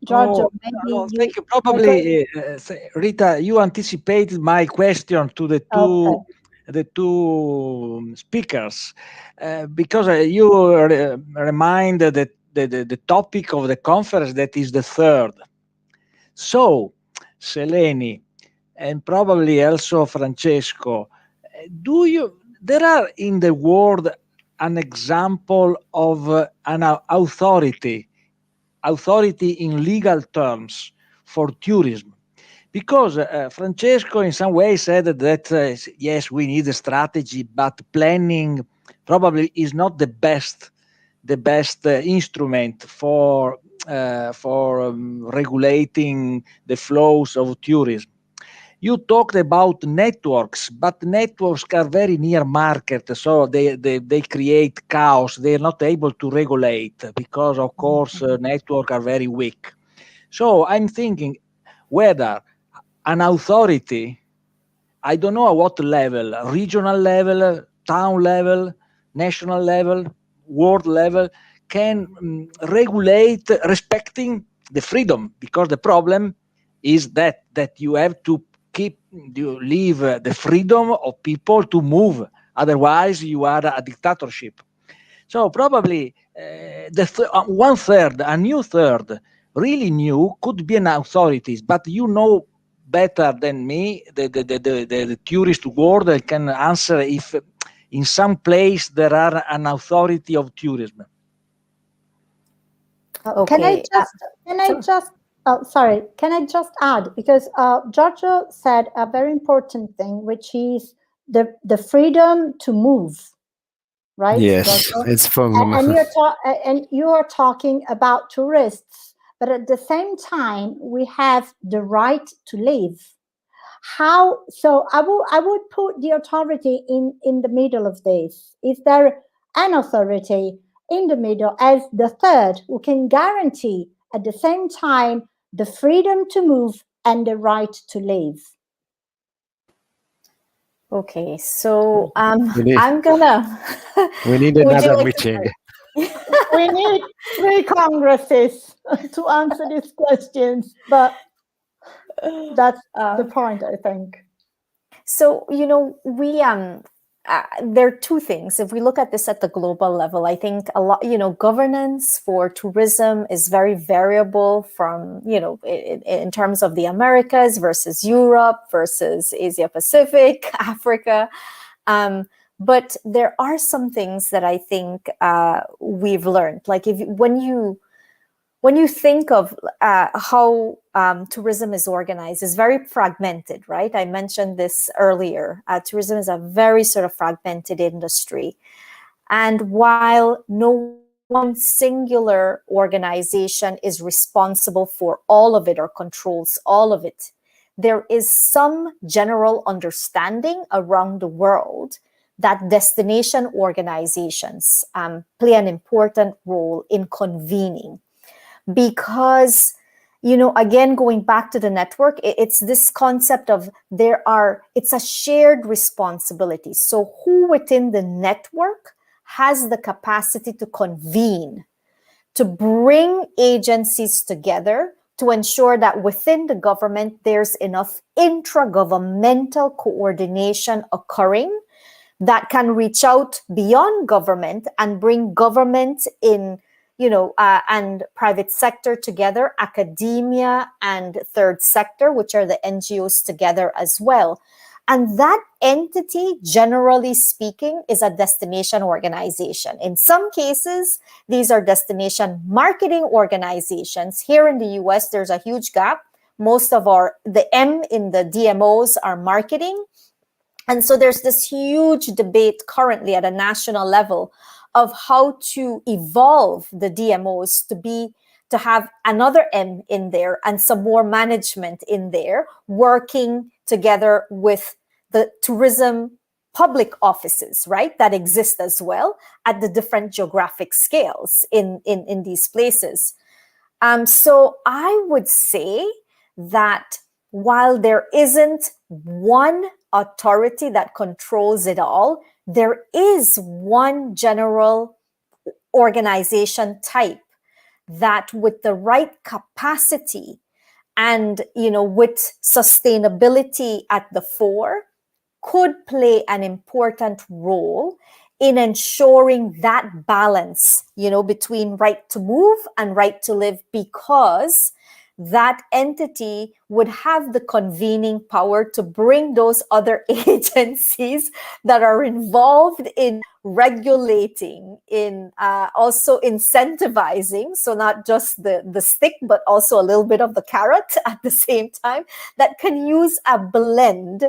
Giorgio, maybe thank you. Probably, Rita, you anticipated my question to the two speakers, because you remind that the topic of the conference, that is the third. So, Seleni, and probably also Francesco, there are in the world an example of an authority in legal terms for tourism. Because Francesco in some way said that, yes, we need a strategy, but planning probably is not the best instrument for regulating the flows of tourism. You talked about networks, but networks are very near market, so they create chaos. They are not able to regulate because, of course, networks are very weak. So I'm thinking whether an authority, I don't know at what level, regional level, town level, national level, world level, can regulate respecting the freedom, because the problem is that you have to leave the freedom of people to move. Otherwise, you are a dictatorship. So probably one third, a new third, really new, could be an authorities, but you know better than me the tourist world can answer if in some place there are an authority of tourism. Okay. Can I just add, because Giorgio said a very important thing, which is the freedom to move, right? Yes, Giorgio? it's from And you are talking about tourists, but at the same time, we have the right to live. So I would put the authority in the middle of this. Is there an authority in the middle as the third who can guarantee at the same time the freedom to move and the right to live? Okay, so We need- I'm gonna. we need Would you another like to meeting. We need 3 congresses to answer these questions, but that's the point, I think. So, we there are two things. If we look at this at the global level, I think a lot, governance for tourism is very variable from, in terms of the Americas versus Europe versus Asia Pacific, Africa. But there are some things that I think we've learned. Like when you think of how tourism is organized, it's very fragmented, right? I mentioned this earlier. Tourism is a very sort of fragmented industry. And while no one singular organization is responsible for all of it or controls all of it, there is some general understanding around the world that destination organizations play an important role in convening. Because, again, going back to the network, it's this concept of it's a shared responsibility. So who within the network has the capacity to convene, to bring agencies together, to ensure that within the government, there's enough intragovernmental coordination occurring that can reach out beyond government and bring government in, and private sector together, academia and third sector, which are the NGOs together as well. And that entity, generally speaking, is a destination organization. In some cases, these are destination marketing organizations. Here in the US, there's a huge gap. Most of the M in the DMOs are marketing. And so there's this huge debate currently at a national level of how to evolve the DMOs to have another M in there and some more management in there, working together with the tourism public offices, right, that exist as well at the different geographic scales in these places. So I would say that while there isn't one authority that controls it all, there is one general organization type that, with the right capacity and, with sustainability at the fore, could play an important role in ensuring that balance, between right to move and right to live, because that entity would have the convening power to bring those other agencies that are involved in regulating, in also incentivizing, so not just the stick, but also a little bit of the carrot at the same time, that can use a blend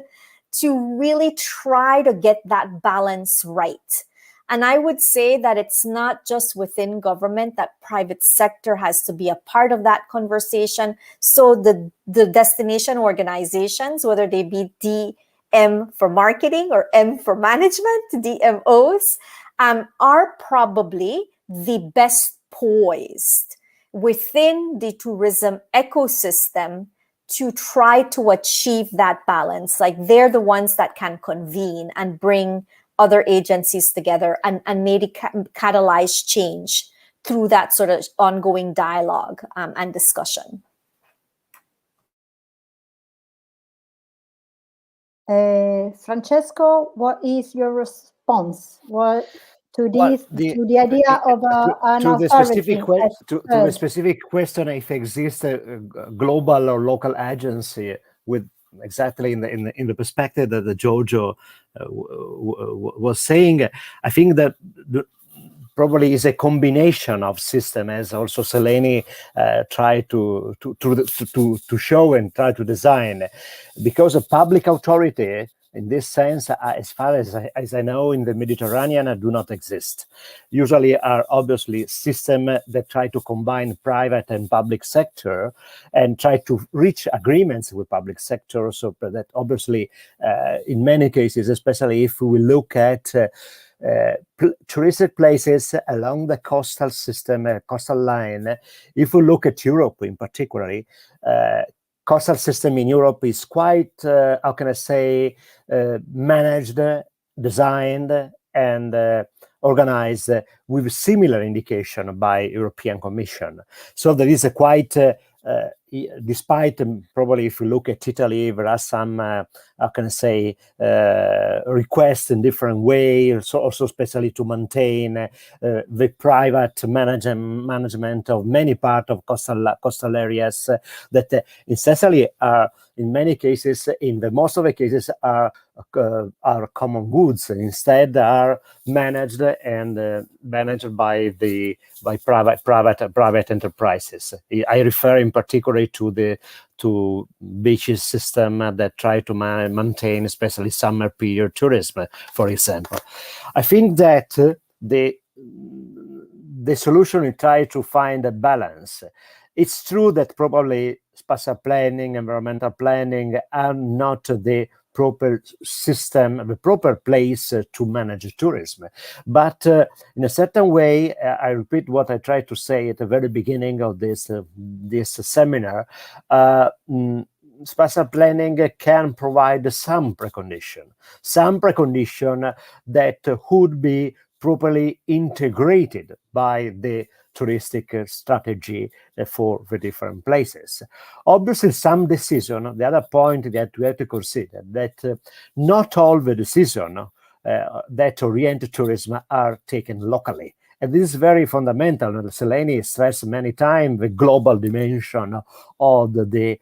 to really try to get that balance right. And I would say that it's not just within government, that private sector has to be a part of that conversation. So the destination organizations, whether they be DM for marketing or M for management, DMOs, are probably the best poised within the tourism ecosystem to try to achieve that balance. Like, they're the ones that can convene and bring other agencies together and maybe catalyze change through that sort of ongoing dialogue and discussion. Francesco, what is your response? To the idea of an authority? To the specific question, if exists a global or local agency with exactly in the perspective that Giorgio was saying, I think that probably is a combination of system, as also Seleni tried to show and try to design, because a public authority in this sense, as far as I know, in the Mediterranean, do not exist. Usually are obviously systems that try to combine private and public sector and try to reach agreements with public sector. So that obviously, in many cases, especially if we look at touristic places along the coastal system, coastal line, if we look at Europe in particular, coastal system in Europe is quite, how can I say, managed, designed, and organized with similar indication by European Commission. So there is a quite, despite probably if you look at Italy, there are some, how can I say, requests in different ways, also especially to maintain the private management of many parts of coastal areas that essentially are, in many cases, in the most of the cases, are common goods. Instead, are managed and managed by private enterprises. I refer in particular to beaches system that try to maintain, especially summer period tourism, for example. I think that the solution is try to find a balance. It's true that probably spatial planning, environmental planning are not the proper system, the proper place to manage tourism. But in a certain way, I repeat what I tried to say at the very beginning of this seminar, spatial planning can provide some precondition that would be properly integrated by the touristic strategy for the different places. Obviously, some decision, the other point that we have to consider, that not all the decisions that orient tourism are taken locally. And this is very fundamental. And Seleni stressed many times the global dimension of the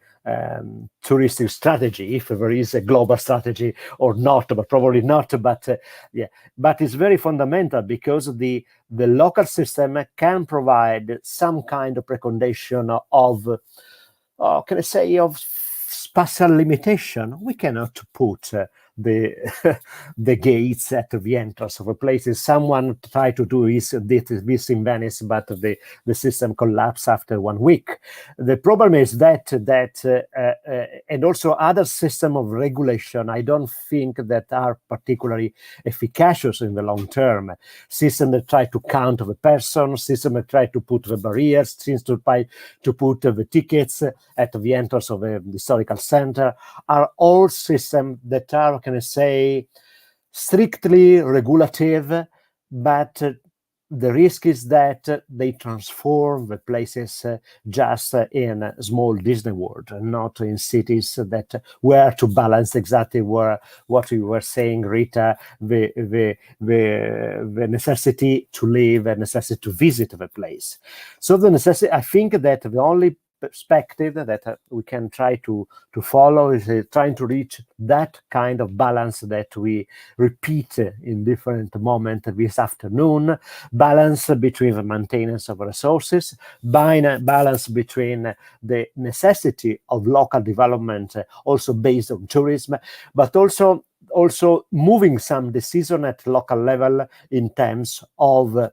touristic strategy, if there is a global strategy or not, but probably not. But but it's very fundamental because the local system can provide some kind of precondition of, can I say, of spatial limitation. We cannot put the gates at the entrance of a place. Someone tried to do this in Venice, but the system collapsed after 1 week. The problem is that and also other system of regulation, I don't think that are particularly efficacious in the long term. System that try to count the person, system that try to put the barriers, seems to try to put the tickets at the entrance of a historical center, are all systems that are, can I say, strictly regulative, but the risk is that they transform the places just in a small Disney World, not in cities that were to balance exactly what you were saying, Rita, the necessity to live and necessity to visit the place. So the necessity, I think that the only perspective that we can try to follow is trying to reach that kind of balance that we repeat in different moments this afternoon. Balance between the maintenance of resources, balance between the necessity of local development, also based on tourism, but also moving some decision at local level in terms of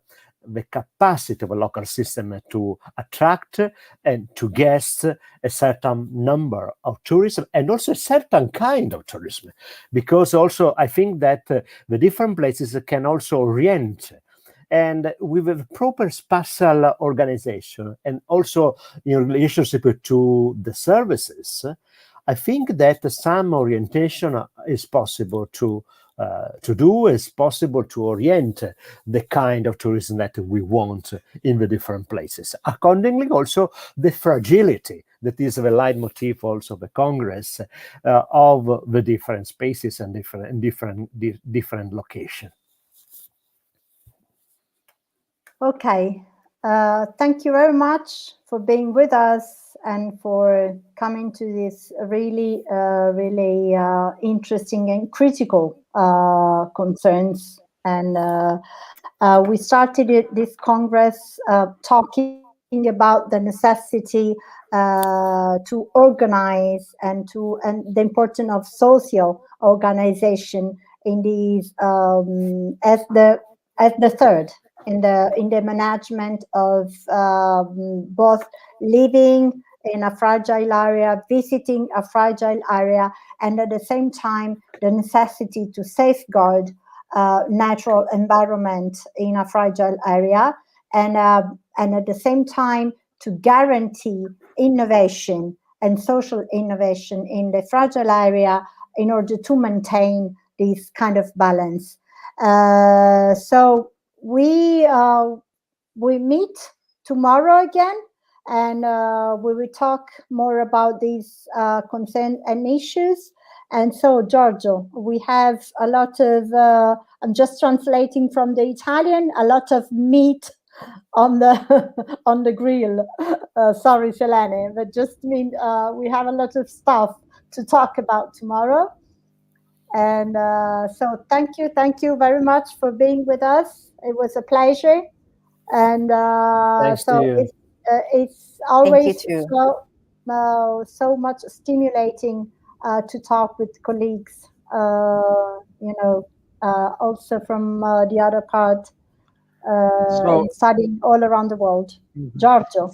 the capacity of a local system to attract and to guest a certain number of tourism and also a certain kind of tourism. Because also I think that the different places can also orient, and with a proper spatial organization and also in relationship to the services, I think that some orientation is possible to do, is possible to orient the kind of tourism that we want in the different places. Accordingly, also the fragility that is the leitmotif also of the Congress of the different spaces and different locations. Okay, thank you very much for being with us and for coming to this really interesting and critical concerns. And we started this Congress talking about the necessity to organize and the importance of social organization in these as the third in the management of both living in a fragile area, visiting a fragile area, and at the same time the necessity to safeguard natural environment in a fragile area, and at the same time to guarantee innovation and social innovation in the fragile area in order to maintain this kind of balance. So we meet tomorrow again, and we will talk more about these concerns and issues. And so, Giorgio, we have a lot of, I'm just translating from the Italian, a lot of meat on the on the grill. Sorry, Seleni, but just mean we have a lot of stuff to talk about tomorrow. And so thank you very much for being with us. It was a pleasure. And so it's always so much stimulating to talk with colleagues, also from the other part, studying all around the world. Mm-hmm. Giorgio.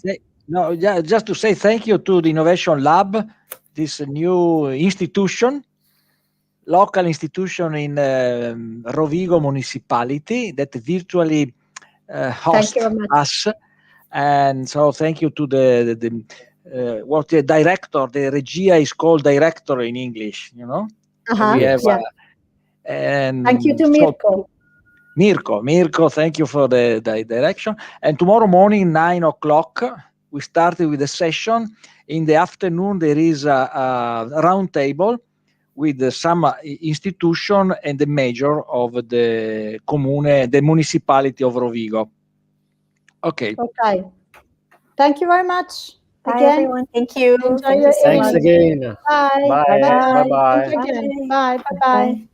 Just to say thank you to the Innovation Lab, this new institution, local institution in Rovigo municipality that virtually hosts us. And so thank you to the director, the regia is called director in English, you know. Uh-huh. We have, and thank you to Mirko. Mirko, thank you for the direction. And tomorrow morning, 9 o'clock, we started with a session. In the afternoon, there is a round table with some institution and the mayor of the comune, the municipality of Rovigo. Okay. Thank you very much. Bye, everyone. Thank you. Enjoy your Thanks again. Bye. Bye. Bye. Bye. Bye. Bye. Bye.